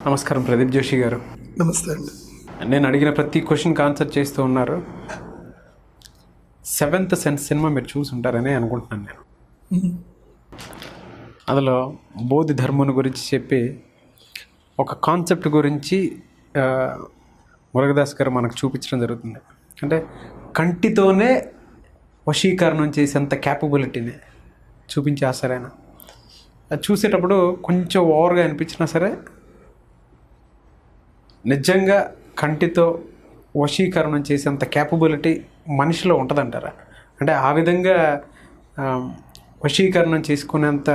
నమస్కారం ప్రదీప్ జోషి గారు. నమస్తే అండి. నేను అడిగిన ప్రతి క్వశ్చన్కి ఆన్సర్ చేస్తూ ఉన్నారు. సెవెంత్ సెన్స్ సినిమా మీరు చూసి ఉంటారని అనుకుంటున్నాను నేను. అందులో బోధి ధర్మం గురించి చెప్పి ఒక కాన్సెప్ట్ గురించి మురుగదాస్ గారు మనకు చూపించడం జరుగుతుంది. అంటే కంటితోనే వశీకరణం చేసేంత క్యాపబిలిటీని చూపించేస్తారు ఆయన. అది చూసేటప్పుడు కొంచెం ఓవర్గా అనిపించినా సరే నిజంగా కంటితో వశీకరణం చేసేంత క్యాపబిలిటీ మనిషిలో ఉంటుందంటారా? అంటే ఆ విధంగా వశీకరణం చేసుకునేంత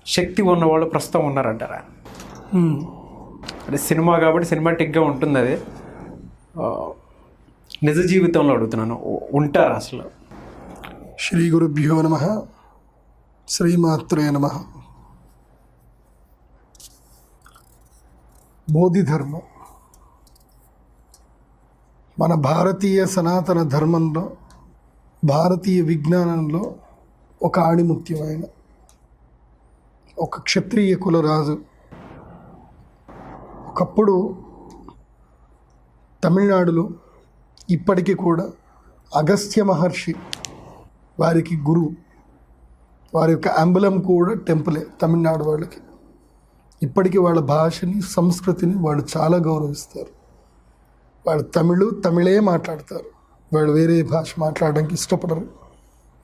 శక్తి ఉన్నవాళ్ళు ప్రస్తుతం ఉన్నారంటారా? అంటే సినిమా కాబట్టి సినిమాటిక్గా ఉంటుంది, అది నిజ జీవితంలో అడుగుతున్నాను, ఉంటారా అసలు? శ్రీ గురుభ్యో నమః, శ్రీమాత్రే నమః. బోధిధర్మం మన భారతీయ సనాతన ధర్మంలో, భారతీయ విజ్ఞానంలో ఒక ఆణిముత్యమైన ఒక క్షత్రియ కులరాజు. ఒకప్పుడు తమిళనాడులో ఇప్పటికీ కూడా అగస్త్య మహర్షి వారికి గురువు, వారి యొక్క అంబలం కూడా టెంపులే తమిళనాడు వాళ్ళకి. ఇప్పటికీ వాళ్ళ భాషని, సంస్కృతిని వాళ్ళు చాలా గౌరవిస్తారు. వాళ్ళు తమిళే మాట్లాడతారు. వాళ్ళు వేరే భాష మాట్లాడడానికి ఇష్టపడరు.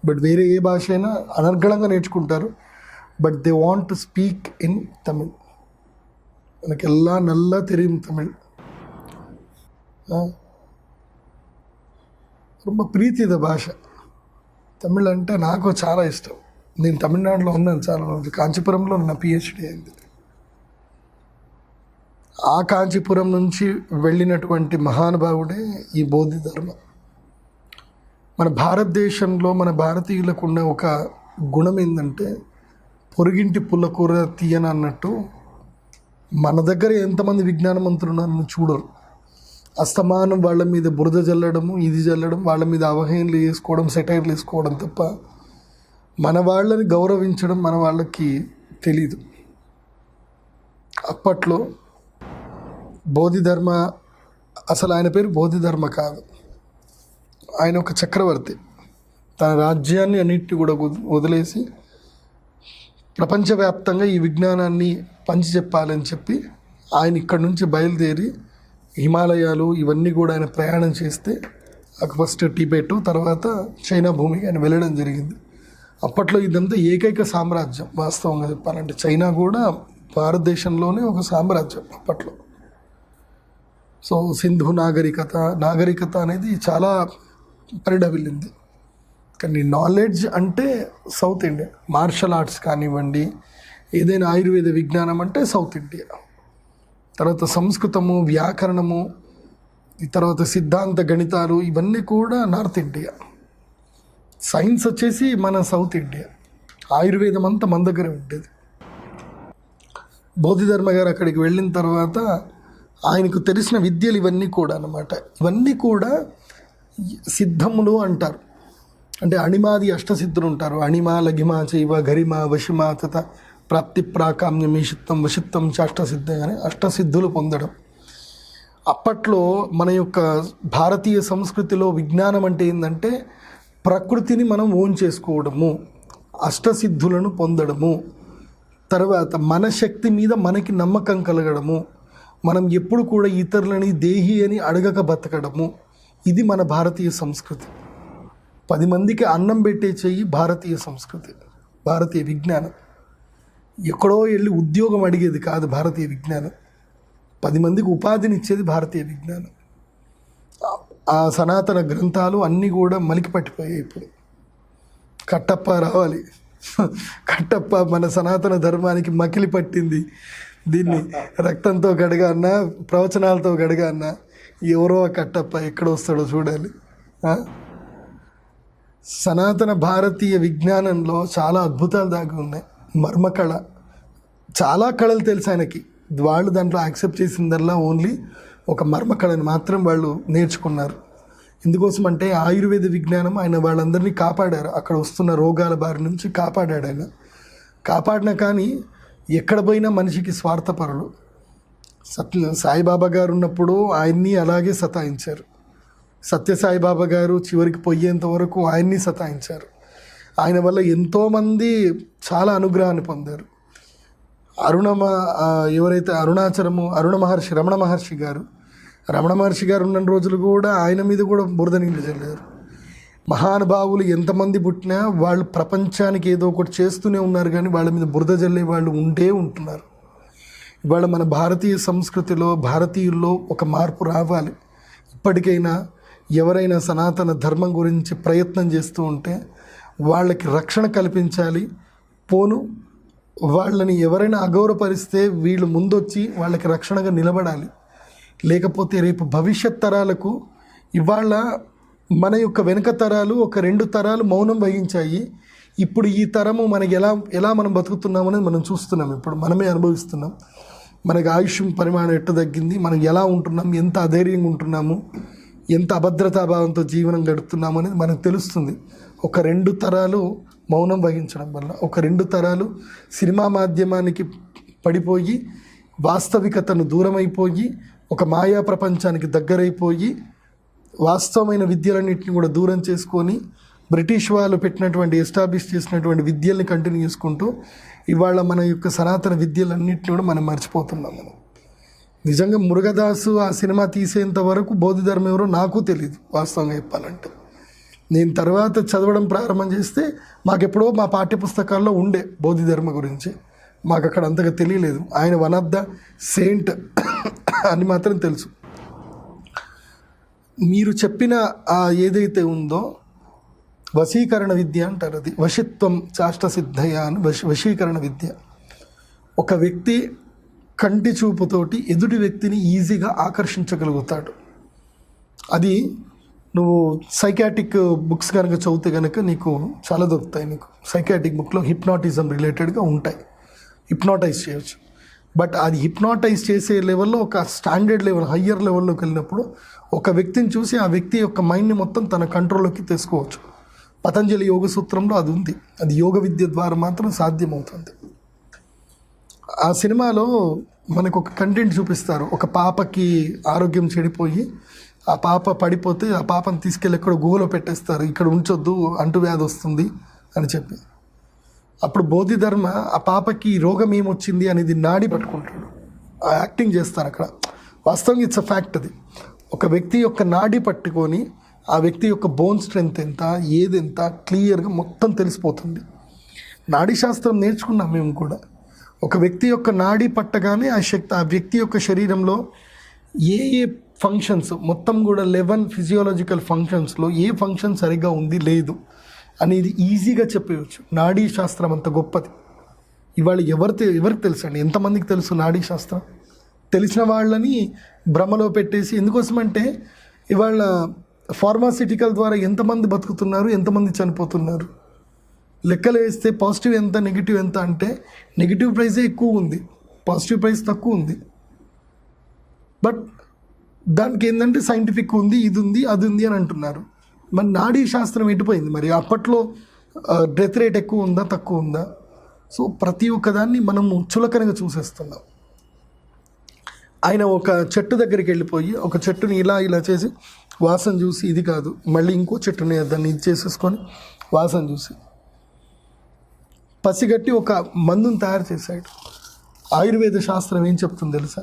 బట్ వేరే ఏ భాష అయినా అనర్గళంగా నేర్చుకుంటారు. But they want to speak in Tamil. మనకెల్లా నల్లా తెలియం తమిళ్. ரொம்ப ప్రీతిద భాష తమిళ్ అంటే. నాకు చాలా ఇష్టం. నేను తమిళనాడులో ఉన్నాను చాలా రోజు. కాంచీపురంలో నా పిహెచ్డి అయింది. ఆ కాంచీపురం నుంచి వెళ్ళినటువంటి మహానుభావుడే ఈ బోధిధర్మ. మన భారతదేశంలో మన భారతీయులకు ఉన్న ఒక గుణం ఏంటంటే, పొరుగింటి పుల్లకూర తీయన అన్నట్టు మన దగ్గర ఎంతమంది విజ్ఞానవంతులు ఉన్నారని చూడరు. అస్తమానం వాళ్ళ మీద బురద జల్లడము, ఇది జల్లడం, వాళ్ళ మీద అవహేళనలు వేసుకోవడం, సెటైర్లు వేసుకోవడం తప్ప మన వాళ్ళని గౌరవించడం మన వాళ్ళకి తెలీదు. అప్పట్లో బోధిధర్మ, అసలు ఆయన పేరు బోధిధర్మ కాదు, ఆయన ఒక చక్రవర్తి. తన రాజ్యాన్ని అన్నిటిని కూడా వదిలేసి ప్రపంచవ్యాప్తంగా ఈ విజ్ఞానాన్ని పంచి చెప్పాలని చెప్పి ఆయన ఇక్కడి నుంచి బయలుదేరి హిమాలయాలు ఇవన్నీ కూడా ఆయన ప్రయాణం చేస్తే, ఫస్ట్ టిబెట్, తర్వాత చైనా భూమికి ఆయన వెళ్ళడం జరిగింది. అప్పట్లో ఇదంతా ఏకైక సామ్రాజ్యం. వాస్తవంగా చెప్పాలంటే చైనా కూడా భారతదేశంలోనే ఒక సామ్రాజ్యం అప్పట్లో. సో సింధు నాగరికత అనేది చాలా పరిఢవిల్లింది. కానీ నాలెడ్జ్ అంటే సౌత్ ఇండియా. మార్షల్ ఆర్ట్స్ కానివ్వండి, ఏదైనా ఆయుర్వేద విజ్ఞానం అంటే సౌత్ ఇండియా. తర్వాత సంస్కృతము, వ్యాకరణము, తర్వాత సిద్ధాంత గణితాలు, ఇవన్నీ కూడా నార్త్ ఇండియా. సైన్స్ వచ్చేసి మన సౌత్ ఇండియా. ఆయుర్వేదం అంతా మన దగ్గర ఉండేది. బోధిధర్మ గారు అక్కడికి వెళ్ళిన తర్వాత ఆయనకు తెలిసిన విద్యలు ఇవన్నీ కూడా అన్నమాట. ఇవన్నీ కూడా సిద్ధములు అంటారు. అంటే అణిమాది అష్టసిద్ధులు ఉంటారు. అణిమ, లఘిమ, చైవ, గరిమ, వశిమ, తత ప్రాప్తి, ప్రాకామ్యం, ఈషిత్వం, వశిత్వం, అష్టసిద్ధం అని అష్టసిద్ధులు పొందడం. అప్పట్లో మన యొక్క భారతీయ సంస్కృతిలో విజ్ఞానం అంటే ఏంటంటే, ప్రకృతిని మనం ఓన్ చేసుకోవడము, అష్టసిద్ధులను పొందడము, తర్వాత మన శక్తి మీద మనకి నమ్మకం కలగడము, మనం ఎప్పుడు కూడా ఇతరులని దేహి అని అడగక బతకడము. ఇది మన భారతీయ సంస్కృతి. 10 మందికి అన్నం పెట్టే చెయ్యి భారతీయ సంస్కృతి, భారతీయ విజ్ఞానం. ఎక్కడో వెళ్ళి ఉద్యోగం అడిగేది కాదు భారతీయ విజ్ఞానం. 10 మందికి ఉపాధిని ఇచ్చేది భారతీయ విజ్ఞానం. ఆ సనాతన గ్రంథాలు అన్నీ కూడా మలికి పట్టిపోయాయి. ఇప్పుడు కట్టప్ప రావాలి. కట్టప్ప మన సనాతన ధర్మానికి మకిలి పట్టింది. దీన్ని రక్తంతో గడగాన్నా, ప్రవచనాలతో గడగాన్నా, ఎవరో కట్టప్ప ఎక్కడ వస్తాడో చూడాలి. సనాతన భారతీయ విజ్ఞానంలో చాలా అద్భుతాలు దాగి ఉన్నాయి. మర్మకళ, చాలా కళలు తెలుసు ఆయనకి. వాళ్ళు దాంట్లో యాక్సెప్ట్ చేసిందల్లా ఓన్లీ ఒక మర్మకళని మాత్రం వాళ్ళు నేర్చుకున్నారు. ఎందుకోసం అంటే ఆయుర్వేద విజ్ఞానం ఆయన వాళ్ళందరినీ కాపాడారు. అక్కడ వస్తున్న రోగాల బారి నుంచి కాపాడాడు ఆయన. కాపాడినా కానీ ఎక్కడ పోయినా మనిషికి స్వార్థపరులు. సాయిబాబా గారు ఉన్నప్పుడు ఆయన్ని అలాగే సతాయించారు. సత్యసాయిబాబా గారు చివరికి పోయేంత వరకు ఆయన్ని సతాయించారు. ఆయన వల్ల ఎంతోమంది చాలా అనుగ్రహాన్ని పొందారు. ఎవరైతే రమణ మహర్షి గారు ఉన్న రోజులు కూడా ఆయన మీద కూడా బురద నీళ్ళు చల్లారు. మహానుభావులు ఎంతమంది పుట్టినా వాళ్ళు ప్రపంచానికి ఏదో ఒకటి చేస్తూనే ఉన్నారు, కానీ వాళ్ళ మీద బురద జల్లే వాళ్ళు ఉంటున్నారు. ఇవాళ మన భారతీయ సంస్కృతిలో భారతీయుల్లో ఒక మార్పు రావాలి. ఇప్పటికైనా ఎవరైనా సనాతన ధర్మం గురించి ప్రయత్నం చేస్తూ ఉంటే వాళ్ళకి రక్షణ కల్పించాలి. పోను వాళ్ళని ఎవరైనా అగౌరవపరిస్తే వీళ్ళు ముందొచ్చి వాళ్ళకి రక్షణగా నిలబడాలి. లేకపోతే రేపు భవిష్యత్ తరాలకు ఇవాళ మన యొక్క వెనుక తరాలు ఒక 2 తరాలు మౌనం వహించాయి. ఇప్పుడు ఈ తరము మనకి ఎలా మనం బతుకుతున్నామనేది మనం చూస్తున్నాం. ఇప్పుడు మనమే అనుభవిస్తున్నాం. మనకి ఆయుష్ పరిమాణం ఎట్టు తగ్గింది, మనం ఎలా ఉంటున్నాం, ఎంత అధైర్యంగా ఉంటున్నాము, ఎంత అభద్రతాభావంతో జీవనం గడుపుతున్నాము అనేది మనకు తెలుస్తుంది. ఒక 2 తరాలు మౌనం వహించడం వల్ల, ఒక 2 తరాలు సినిమా మాధ్యమానికి పడిపోయి వాస్తవికతను దూరమైపోయి ఒక మాయా ప్రపంచానికి దగ్గరైపోయి వాస్తవమైన విద్యలన్నింటినీ కూడా దూరం చేసుకొని బ్రిటిష్ వాళ్ళు ఎస్టాబ్లిష్ చేసినటువంటి విద్యల్ని కంటిన్యూ చేసుకుంటూ ఇవాళ మన యొక్క సనాతన విద్యలన్నింటినీ కూడా మనం మర్చిపోతున్నాం. మనం నిజంగా మురుగదాసు ఆ సినిమా తీసేంత వరకు బోధిధర్మం ఎవరో నాకు తెలియదు వాస్తవంగా చెప్పాలంటే. నేను తర్వాత చదవడం ప్రారంభం చేస్తే మాకెప్పుడో మా పాఠ్యపుస్తకాల్లో ఉండే బోధిధర్మ గురించి, మాకు అక్కడ అంతగా తెలియలేదు. ఆయన వన్ ఆఫ్ ద సెయింట్ అని మాత్రం తెలుసు. మీరు చెప్పిన ఏదైతే ఉందో వశీకరణ విద్య అంటారు, అది వశిత్వం చాష్టసిద్ధయ అని వశీకరణ విద్య. ఒక వ్యక్తి కంటి చూపుతోటి ఎదుటి వ్యక్తిని ఈజీగా ఆకర్షించగలుగుతాడు. అది నువ్వు సైకాట్రిక్ బుక్స్ కనుక చదివితే కనుక నీకు చాలా దొరుకుతాయి. నీకు సైకాట్రిక్ బుక్లో హిప్నాటిజం రిలేటెడ్గా ఉంటాయి. హిప్నాటైజ్ చేయొచ్చు. బట్ అది హిప్నాటైజ్ చేసే లెవెల్లో ఒక స్టాండర్డ్ లెవెల్, హయ్యర్ లెవెల్లోకి వెళ్ళినప్పుడు ఒక వ్యక్తిని చూసి ఆ వ్యక్తి యొక్క మైండ్ని మొత్తం తన కంట్రోల్లోకి తెచ్చుకోవచ్చు. పతంజలి యోగ సూత్రంలో అది ఉంది. అది యోగ విద్య ద్వారా మాత్రం సాధ్యమవుతుంది. ఆ సినిమాలో మనకు ఒక కంటెంట్ చూపిస్తారు. ఒక పాపకి ఆరోగ్యం చెడిపోయి ఆ పాప పడిపోతే ఆ పాపను తీసుకెళ్ళి ఎక్కడ గుహలో పెట్టేస్తారు, ఇక్కడ ఉంచొద్దు అంటువ్యాధి వస్తుంది అని చెప్పి. అప్పుడు బోధిధర్మ ఆ పాపకి రోగం ఏమొచ్చింది అనేది నాడి పట్టుకుంటాడు. ఆ యాక్టింగ్ చేస్తారు అక్కడ. వాస్తవంగా ఇట్స్ అ ఫ్యాక్ట్. అది ఒక వ్యక్తి యొక్క నాడి పట్టుకొని ఆ వ్యక్తి యొక్క బోన్ స్ట్రెంగ్త్ ఎంత, ఏదెంత క్లియర్గా మొత్తం తెలిసిపోతుంది. నాడీ శాస్త్రం నేర్చుకున్నాం మేము కూడా. ఒక వ్యక్తి యొక్క నాడీ పట్టగానే ఆ వ్యక్తి యొక్క శరీరంలో ఏ ఫంక్షన్స్ మొత్తం కూడా 11 ఫిజియోలాజికల్ ఫంక్షన్స్లో ఏ ఫంక్షన్ సరిగ్గా ఉంది లేదు అనేది ఈజీగా చెప్పవచ్చు. నాడీ శాస్త్రం అంత గొప్పది. ఇవాళ ఎవరికి తెలుసు అండి? ఎంతమందికి తెలుసు నాడీ శాస్త్రం? తెలిసిన వాళ్ళని భ్రమలో పెట్టేసి, ఎందుకోసమంటే ఇవాళ ఫార్మాసిటికల్ ద్వారా ఎంతమంది బతుకుతున్నారు, ఎంతమంది చనిపోతున్నారు లెక్కలు వేస్తే పాజిటివ్ ఎంత, నెగిటివ్ ఎంత అంటే నెగిటివ్ ప్రైజే ఎక్కువ ఉంది, పాజిటివ్ ప్రైస్ తక్కువ ఉంది. బట్ దానికి ఏంటంటే సైంటిఫిక్ ఉంది, ఇది ఉంది, అది ఉంది అని అంటున్నారు. మరి నాడీ శాస్త్రం ఎటుపోయింది? మరి అప్పట్లో డెత్ రేట్ ఎక్కువ ఉందా, తక్కువ ఉందా? సో ప్రతి ఒక్కదాన్ని మనము చులకనగా చూసేస్తున్నాం. ఆయన ఒక చెట్టు దగ్గరికి వెళ్ళిపోయి ఒక చెట్టుని ఇలా చేసి వాసన చూసి ఇది కాదు, మళ్ళీ ఇంకో చెట్టుని దాన్ని ఇది చేసేసుకొని వాసన చూసి పసిగట్టి ఒక మందుని తయారు చేశాడు. ఆయుర్వేద శాస్త్రం ఏం చెప్తుంది తెలుసా?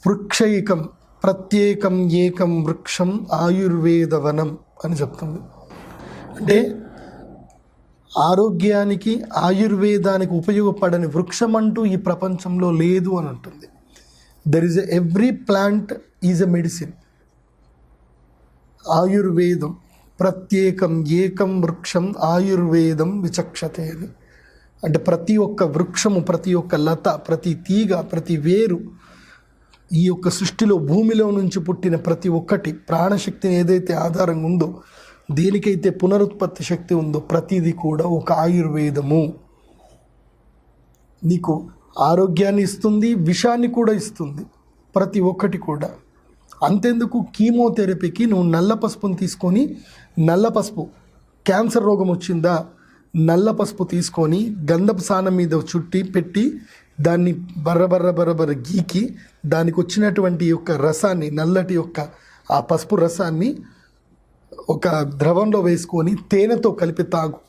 వృక్షైకం ప్రత్యేకం ఏకం వృక్షం ఆయుర్వేదవనం అని చెప్తుంది. అంటే ఆరోగ్యానికి ఆయుర్వేదానికి ఉపయోగపడని వృక్షం అంటూ ఈ ప్రపంచంలో లేదు అని అంటుంది. There is every plant is a medicine. ఆయుర్వేదం ప్రత్యేకం ఏకం వృక్షం ఆయుర్వేదం విచక్షతే అని. అంటే ప్రతి ఒక్క వృక్షము, ప్రతి ఒక్క లత, ప్రతి తీగ, ప్రతి వేరు, ఈ యొక్క సృష్టిలో భూమిలో నుంచి పుట్టిన ప్రతి ఒక్కటి ప్రాణశక్తిని ఏదైతే ఆధారంగా ఉందో, దేనికైతే పునరుత్పత్తి శక్తి ఉందో ప్రతిదీ కూడా ఒక ఆయుర్వేదము. నీకు ఆరోగ్యాన్ని ఇస్తుంది, విషాన్ని కూడా ఇస్తుంది, ప్రతి ఒక్కటి కూడా. అంతెందుకు, కీమోథెరపీకి నువ్వు నల్ల పసుపుని తీసుకొని, నల్ల పసుపు, క్యాన్సర్ రోగం వచ్చిందా, నల్ల పసుపు తీసుకొని గంధపు సానం మీద చుట్టి పెట్టి దాన్ని బర్ర గీకి దానికి వచ్చినటువంటి యొక్క రసాన్ని, నల్లటి యొక్క ఆ పసుపు రసాన్ని ఒక ద్రవంలో వేసుకొని తేనెతో కలిపి తాగు,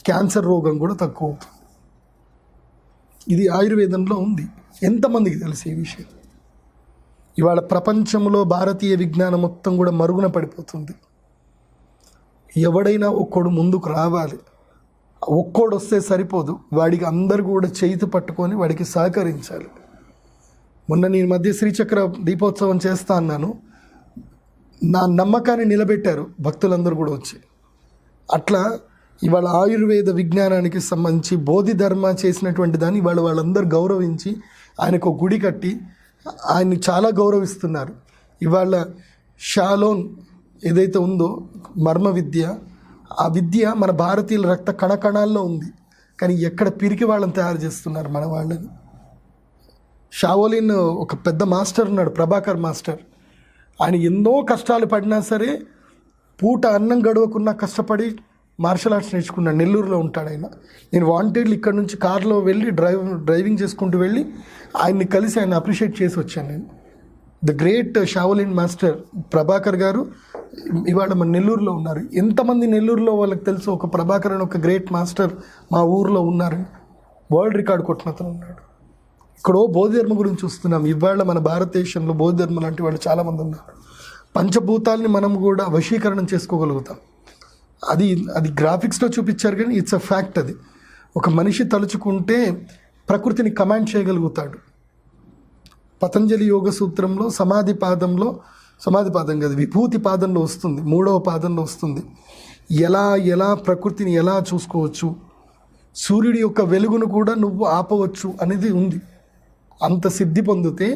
క్యాన్సర్ రోగం కూడా తక్కువ అవుతుంది. ఇది ఆయుర్వేదంలో ఉంది. ఎంతమందికి తెలిసి ఈ విషయం? ఇవాళ ప్రపంచంలో భారతీయ విజ్ఞానం మొత్తం కూడా మరుగున పడిపోతుంది. ఎవడైనా ఒక్కడు ముందుకు రావాలి. ఒక్కోడు వస్తే సరిపోదు, వాడికి అందరు కూడా చేతి పట్టుకొని వాడికి సహకరించాలి. మొన్న నేను మధ్య శ్రీచక్ర దీపోత్సవం చేస్తా అన్నాను. నా నమ్మకాన్ని నిలబెట్టారు భక్తులందరూ కూడా వచ్చి. అట్లా ఇవాళ ఆయుర్వేద విజ్ఞానానికి సంబంధించి బోధి ధర్మ చేసినటువంటి దాన్ని ఇవాళ వాళ్ళందరూ గౌరవించి ఆయనకు ఒక గుడి కట్టి ఆయన్ని చాలా గౌరవిస్తున్నారు. ఇవాళ షాలోన్ ఏదైతే ఉందో మర్మ విద్య, ఆ విద్య మన భారతీయుల రక్త కణకణాల్లో ఉంది. కానీ ఎక్కడ పిరికి వాళ్ళని తయారు చేస్తున్నారు మన వాళ్ళని. షావోలిన్ ఒక పెద్ద మాస్టర్ ఉన్నాడు, ప్రభాకర్ మాస్టర్. ఆయన ఎన్నో కష్టాలు పడినా సరే పూట అన్నం గడవకున్నా కష్టపడి మార్షల్ ఆర్ట్స్ నేర్చుకున్నాడు. నెల్లూరులో ఉంటాడు ఆయన. నేను వాంటెడ్లీ ఇక్కడ నుంచి కార్లో వెళ్ళి డ్రైవింగ్ చేసుకుంటూ వెళ్ళి ఆయన్ని కలిసి ఆయన అప్రిషియేట్ చేసి వచ్చాను నేను. The great Shaolin master Prabhakar గారు ఇవాళ మన నెల్లూరులో ఉన్నారు. ఎంతమంది నెల్లూరులో వాళ్ళకి తెలుసు ఒక ప్రభాకర్ అని ఒక గ్రేట్ మాస్టర్ మా ఊర్లో ఉన్నారని. వరల్డ్ రికార్డ్ కొట్టినతను ఉన్నాడు. ఇక్కడో బౌద్ధధర్మ గురించి చూస్తున్నాం. ఇవాళ మన భారతదేశంలో బౌద్ధధర్మ లాంటి వాళ్ళు చాలామంది ఉన్నారు. పంచభూతాల్ని మనం కూడా వశీకరణం చేసుకోగలుగుతాం. అది గ్రాఫిక్స్లో చూపించారు కానీ ఇట్స్ అ ఫ్యాక్ట్. అది ఒక మనిషి తలుచుకుంటే ప్రకృతిని కమాండ్ చేయగలుగుతాడు. పతంజలి యోగ సూత్రంలో సమాధి పాదం కాదు, విభూతి పాదంలో వస్తుంది, 3వ పాదంలో వస్తుంది. ఎలా ప్రకృతిని ఎలా చూసుకోవచ్చు, సూర్యుడి యొక్క వెలుగును కూడా నువ్వు ఆపవచ్చు అనేది ఉంది. అంత సిద్ధి పొందితే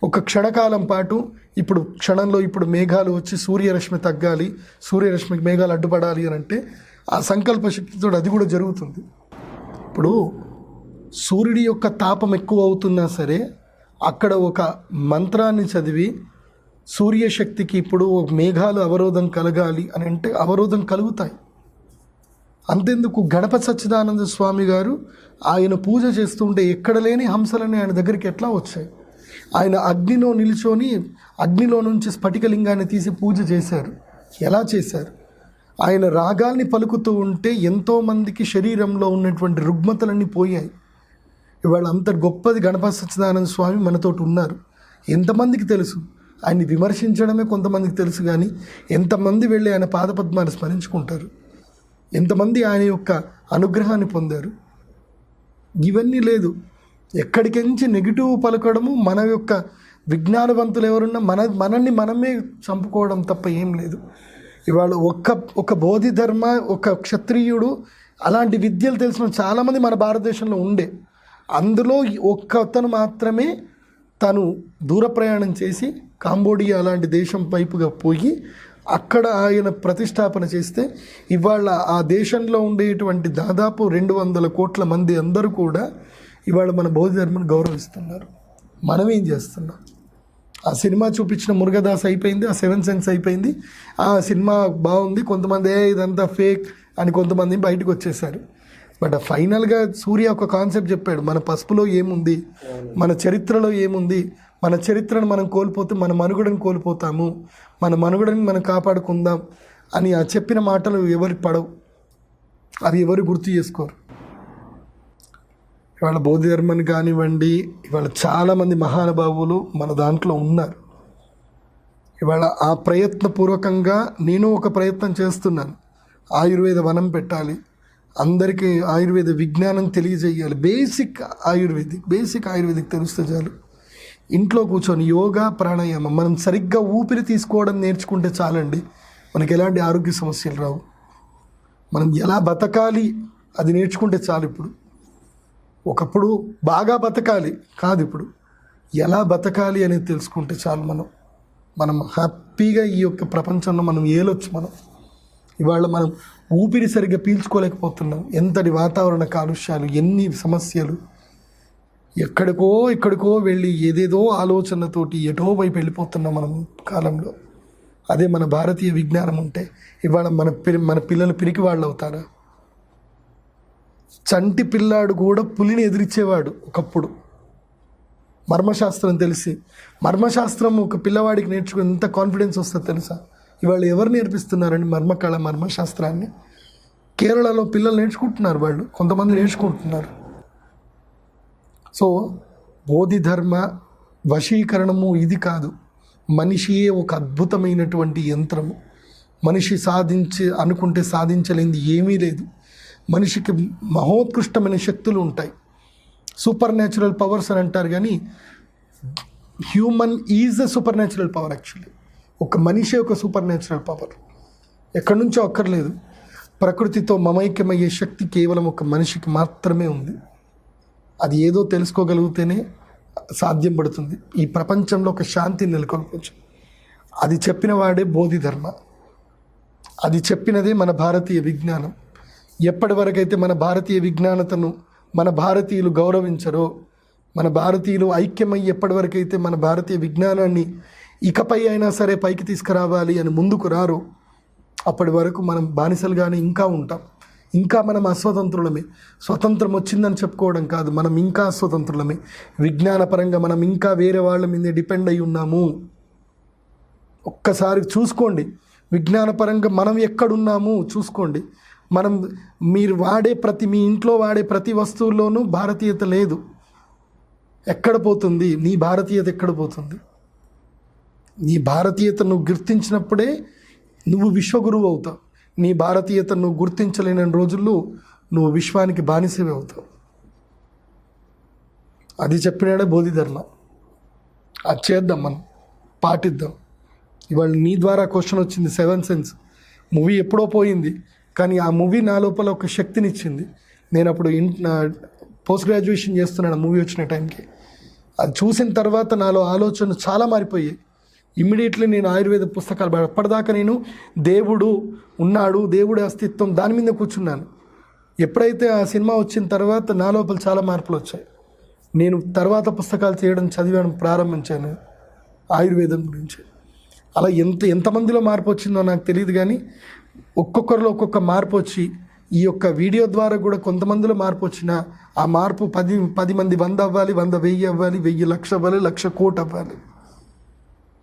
ఒక క్షణకాలం పాటు ఇప్పుడు మేఘాలు వచ్చి సూర్యరశ్మి తగ్గాలి, సూర్యరశ్మికి మేఘాలు అడ్డుపడాలి అని అంటే ఆ సంకల్ప శక్తితో అది కూడా జరుగుతుంది. ఇప్పుడు సూర్యుడి యొక్క తాపం ఎక్కువ అవుతున్నా సరే అక్కడ ఒక మంత్రాన్ని చదివి సూర్యశక్తికి ఇప్పుడు మేఘాలు అవరోధం కలగాలి అని అంటే అవరోధం కలుగుతాయి. అంతెందుకు గణపతి సచ్చిదానంద స్వామి గారు ఆయన పూజ చేస్తుంటే ఎక్కడ లేని హంసలని ఆయన దగ్గరికి ఎట్లా వచ్చాయి? ఆయన అగ్నిలో నిల్చొని అగ్నిలో నుంచి స్ఫటికలింగాన్ని తీసి పూజ చేశారు. ఎలా చేశారు? ఆయన రాగాల్ని పలుకుతూ ఉంటే ఎంతోమందికి శరీరంలో ఉన్నటువంటి రుగ్మతలన్నీ పోయాయి. ఇవాళ అంత గొప్పది గణపతి సచ్చిదానంద స్వామి మనతోటి ఉన్నారు. ఎంతమందికి తెలుసు? ఆయన్ని విమర్శించడమే కొంతమందికి తెలుసు, కానీ ఎంతమంది వెళ్ళి ఆయన పాదపద్మాన్ని స్మరించుకుంటారు? ఎంతమంది ఆయన యొక్క అనుగ్రహాన్ని పొందారు? ఇవన్నీ లేదు. ఎక్కడికించి నెగిటివ్ పలకడము, మన యొక్క విజ్ఞానవంతులు ఎవరున్నా మనల్ని మనమే చంపుకోవడం తప్ప ఏం లేదు. ఇవాళ ఒక బోధి ధర్మ, ఒక క్షత్రియుడు అలాంటి విద్యలు తెలిసిన చాలామంది మన భారతదేశంలో ఉండే. అందులో ఒక్కతను మాత్రమే తను దూర ప్రయాణం చేసి కాంబోడియా అలాంటి దేశం వైపుగా పోయి అక్కడ ఆయన ప్రతిష్టాపన చేస్తే ఇవాళ ఆ దేశంలో ఉండేటువంటి దాదాపు 200 కోట్ల మంది అందరూ కూడా ఇవాళ మన బౌద్ధ ధర్మాన్ని గౌరవిస్తున్నారు. మనం ఏం చేస్తున్నాం? ఆ సినిమా చూపించిన మురుగదాస్ అయిపోయింది, ఆ 7 సెన్స్ అయిపోయింది. ఆ సినిమా బాగుంది, కొంతమంది ఇదంతా ఫేక్ అని కొంతమంది బయటకు వచ్చేసారు. బట్ ఫైనల్గా సూర్య ఒక కాన్సెప్ట్ చెప్పాడు, మన పసుపులో ఏముంది, మన చరిత్రలో ఏముంది, మన చరిత్రను మనం కోల్పోతే మన మనుగడని కోల్పోతాము, మన మనుగడని మనం కాపాడుకుందాం అని ఆ చెప్పిన మాటలు ఎవరికి పడవు, అవి ఎవరు గుర్తు చేసుకోరు. ఇవాళ బౌద్ధ ధర్మాన్ని కానివ్వండి, ఇవాళ చాలామంది మహానుభావులు మన దాంట్లో ఉన్నారు. ఇవాళ ఆ ప్రయత్నపూర్వకంగా నేను ఒక ప్రయత్నం చేస్తున్నాను. ఆయుర్వేద వనం పెట్టాలి, అందరికీ ఆయుర్వేద విజ్ఞానం తెలియజేయాలి. బేసిక్ ఆయుర్వేదిక్ తెలిస్తే చాలు. ఇంట్లో కూర్చొని యోగా ప్రాణాయామం మనం సరిగ్గా ఊపిరి తీసుకోవడం నేర్చుకుంటే చాలండి, మనకి ఎలాంటి ఆరోగ్య సమస్యలు రావు. మనం ఎలా బతకాలి అది నేర్చుకుంటే చాలు. ఒకప్పుడు బాగా బతకాలి కాదు, ఇప్పుడు ఎలా బతకాలి అనేది తెలుసుకుంటే చాలు. మనం హ్యాపీగా ఈ యొక్క ప్రపంచంలో మనం ఏలొచ్చు. ఇవాళ మనం ఊపిరి సరిగ్గా పీల్చుకోలేకపోతున్నాం. ఎంతటి వాతావరణ కాలుష్యాలు, ఎన్ని సమస్యలు, ఎక్కడికో వెళ్ళి ఏదేదో ఆలోచనతోటి ఎటో వైపు వెళ్ళిపోతున్నాం మనం కాలంలో. అదే మన భారతీయ విజ్ఞానం ఉంటే ఇవాళ మన పిల్లలు పిరికి వాళ్ళు అవుతారా? చంటి పిల్లాడు కూడా పులిని ఎదిరించేవాడు ఒకప్పుడు. మర్మశాస్త్రం తెలిసి, మర్మశాస్త్రం ఒక పిల్లవాడికి నేర్చుకుని ఎంత కాన్ఫిడెన్స్ వస్తుందో తెలుసా? ఇవాళ ఎవరు నేర్పిస్తున్నారండి మర్మకళ, మర్మశాస్త్రాన్ని? కేరళలో పిల్లలు నేర్చుకుంటున్నారు, వాళ్ళు కొంతమంది నేర్చుకుంటున్నారు. సో బోధిధర్మ వశీకరణము ఇది కాదు, మనిషియే ఒక అద్భుతమైనటువంటి యంత్రము. మనిషి అనుకుంటే సాధించలేనిది ఏమీ లేదు. మనిషికి మహోత్కృష్టమైన శక్తులు ఉంటాయి, సూపర్ న్యాచురల్ పవర్స్ అని అంటారు. కానీ human is a super natural power. Actually ఒక మనిషి ఒక సూపర్ న్యాచురల్ పవర్, ఎక్కడి నుంచో అక్కర్లేదు. ప్రకృతితో మమైక్యమయ్యే శక్తి కేవలం ఒక మనిషికి మాత్రమే ఉంది. అది ఏదో తెలుసుకోగలిగితేనే సాధ్యం పడుతుంది ఈ ప్రపంచంలో ఒక శాంతిని నెలకొల్పచ్చు. అది చెప్పిన వాడే బోధిధర్మ, అది చెప్పినదే మన భారతీయ విజ్ఞానం. ఎప్పటి వరకైతే మన భారతీయ విజ్ఞానతను మన భారతీయులు గౌరవించరో, మన భారతీయులు ఐక్యమయ్యి ఎప్పటి వరకైతే మన భారతీయ విజ్ఞానాన్ని ఇకపై అయినా సరే పైకి తీసుకురావాలి అని ముందుకు రారో, అప్పటి వరకు మనం బానిసలుగానే ఇంకా ఉంటాం. ఇంకా మనం అస్వతంత్రులమే. స్వతంత్రం వచ్చిందని చెప్పుకోవడం కాదు, మనం ఇంకా అస్వతంత్రులమే. విజ్ఞానపరంగా మనం ఇంకా వేరే వాళ్ళ మీద డిపెండ్ అయి ఉన్నాము. ఒక్కసారి చూసుకోండి, విజ్ఞానపరంగా మనం ఎక్కడున్నాము చూసుకోండి. మీరు మీ ఇంట్లో వాడే ప్రతి వస్తువుల్లోనూ భారతీయత లేదు. ఎక్కడ పోతుంది నీ భారతీయత? ఎక్కడ పోతుంది? నీ భారతీయత నువ్వు గుర్తించినప్పుడే నువ్వు విశ్వగురువు అవుతావు. నీ భారతీయత నువ్వు గుర్తించలేని రోజుల్లో నువ్వు విశ్వానికి బానిసవే అవుతావు. అది చెప్పినాడే బోధిధర్మ. అది చేద్దాం, మనం పాటిద్దాం. ఇవాళ నీ ద్వారా క్వశ్చన్ వచ్చింది, 7 సెన్స్ మూవీ ఎప్పుడో పోయింది, కానీ ఆ మూవీ నా లోపల ఒక శక్తినిచ్చింది. నేను అప్పుడు పోస్ట్ గ్రాడ్యుయేషన్ చేస్తున్నాను మూవీ వచ్చిన టైంకి. అది చూసిన తర్వాత నాలో ఆలోచన చాలా మారిపోయాయి. ఇమ్మీడియట్లీ నేను ఆయుర్వేద పుస్తకాలు అప్పటిదాకా నేను దేవుడు ఉన్నాడు, దేవుడి అస్తిత్వం దాని మీద కూర్చున్నాను. ఎప్పుడైతే ఆ సినిమా వచ్చిన తర్వాత నా లోపల చాలా మార్పులు వచ్చాయి. నేను తర్వాత పుస్తకాలు చదివడం ప్రారంభించాను ఆయుర్వేదం గురించి. అలా ఎంతమందిలో మార్పు వచ్చిందో నాకు తెలియదు, కానీ ఒక్కొక్కరిలో ఒక్కొక్క మార్పు వచ్చి ఈ యొక్క వీడియో ద్వారా కూడా కొంతమందిలో మార్పు వచ్చినా ఆ మార్పు 10 మంది 100 అవ్వాలి, 100 1000 అవ్వాలి, 1000 లక్ష అవ్వాలి, 1,00,000 కోటి అవ్వాలి.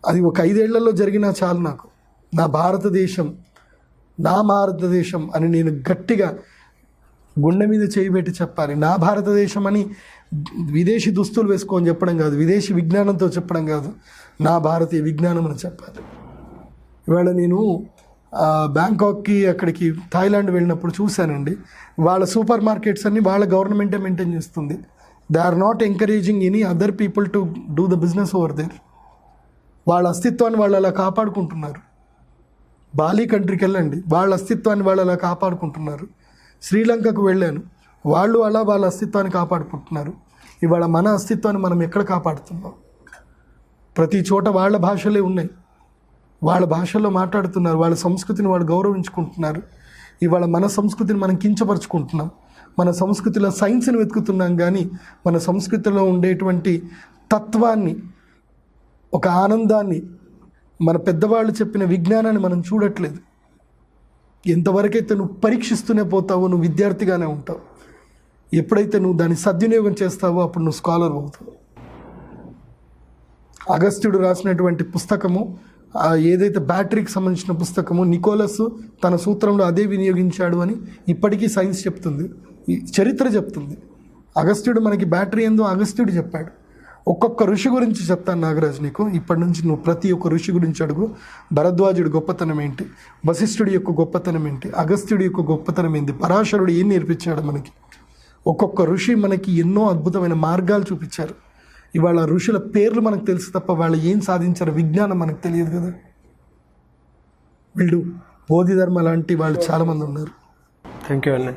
అది ఒక 5 ఏళ్లలో జరిగినా చాలు నాకు. నా భారతదేశం అని నేను గట్టిగా గుండె మీద చేయి పెట్టి చెప్పాలి. నా భారతదేశం అని విదేశీ దుస్తులు వేసుకొని చెప్పడం కాదు, విదేశీ విజ్ఞానంతో చెప్పడం కాదు, నా భారతీయ విజ్ఞానం అని చెప్పాలి. ఇవాళ నేను బ్యాంకాక్కి అక్కడికి థాయిలాండ్ వెళ్ళినప్పుడు చూశానండి, వాళ్ళ సూపర్ మార్కెట్స్ అన్ని వాళ్ళ గవర్నమెంటే మెయింటైన్ చేస్తుంది. They are not encouraging any other people to do the business over there. వాళ్ళ అస్తిత్వాన్ని వాళ్ళు అలా కాపాడుకుంటున్నారు. బాలి కంట్రీకి వెళ్ళండి, వాళ్ళ అస్తిత్వాన్ని వాళ్ళు అలా కాపాడుకుంటున్నారు. శ్రీలంకకు వెళ్ళాను, వాళ్ళు అలా వాళ్ళ అస్తిత్వాన్ని కాపాడుకుంటున్నారు. ఇవాళ మన అస్తిత్వాన్ని మనం ఎక్కడ కాపాడుతున్నాం? ప్రతి చోట వాళ్ళ భాషలే ఉన్నాయి, వాళ్ళ భాషల్లో మాట్లాడుతున్నారు, వాళ్ళ సంస్కృతిని వాళ్ళు గౌరవించుకుంటున్నారు. ఇవాళ మన సంస్కృతిని మనం కించపరుచుకుంటున్నాం. మన సంస్కృతిలో సైన్స్ని వెతుకుతున్నాం, కానీ మన సంస్కృతిలో ఉండేటువంటి తత్వాన్ని, ఒక ఆనందాన్ని, మన పెద్దవాళ్ళు చెప్పిన విజ్ఞానాన్ని మనం చూడట్లేదు. ఎంతవరకైతే నువ్వు పరీక్షిస్తూనే పోతావో నువ్వు విద్యార్థిగానే ఉంటావు. ఎప్పుడైతే నువ్వు దాన్ని సద్వినియోగం చేస్తావో అప్పుడు నువ్వు స్కాలర్ అవుతావు. అగస్త్యుడు రాసినటువంటి పుస్తకము, ఏదైతే బ్యాటరీకి సంబంధించిన పుస్తకము, నికోలస్ తన సూత్రంలో అదే వినియోగించాడు అని ఇప్పటికీ సైన్స్ చెప్తుంది, చరిత్ర చెప్తుంది. అగస్త్యుడు మనకి బ్యాటరీ ఏందో అగస్త్యుడు చెప్పాడు. ఒక్కొక్క ఋషి గురించి చెప్తాను నాగరాజు నీకు. ఇప్పటి నుంచి నువ్వు ప్రతి ఒక్క ఋషి గురించి అడుగు. భరద్వాజుడి గొప్పతనం ఏంటి, వశిష్ఠుడి యొక్క గొప్పతనం ఏంటి, అగస్త్యుడి యొక్క గొప్పతనం ఏంటి, పరాశరుడు ఏం నేర్పించాడు మనకి. ఒక్కొక్క ఋషి మనకి ఎన్నో అద్భుతమైన మార్గాలు చూపించారు. ఇవాళ ఋషుల పేర్లు మనకు తెలుసు తప్ప వాళ్ళు ఏం సాధించారో విజ్ఞానం మనకు తెలియదు కదా. వీళ్ళు బోధిధర్మ లాంటి వాళ్ళు చాలామంది ఉన్నారు. థ్యాంక్ యూ అన్న.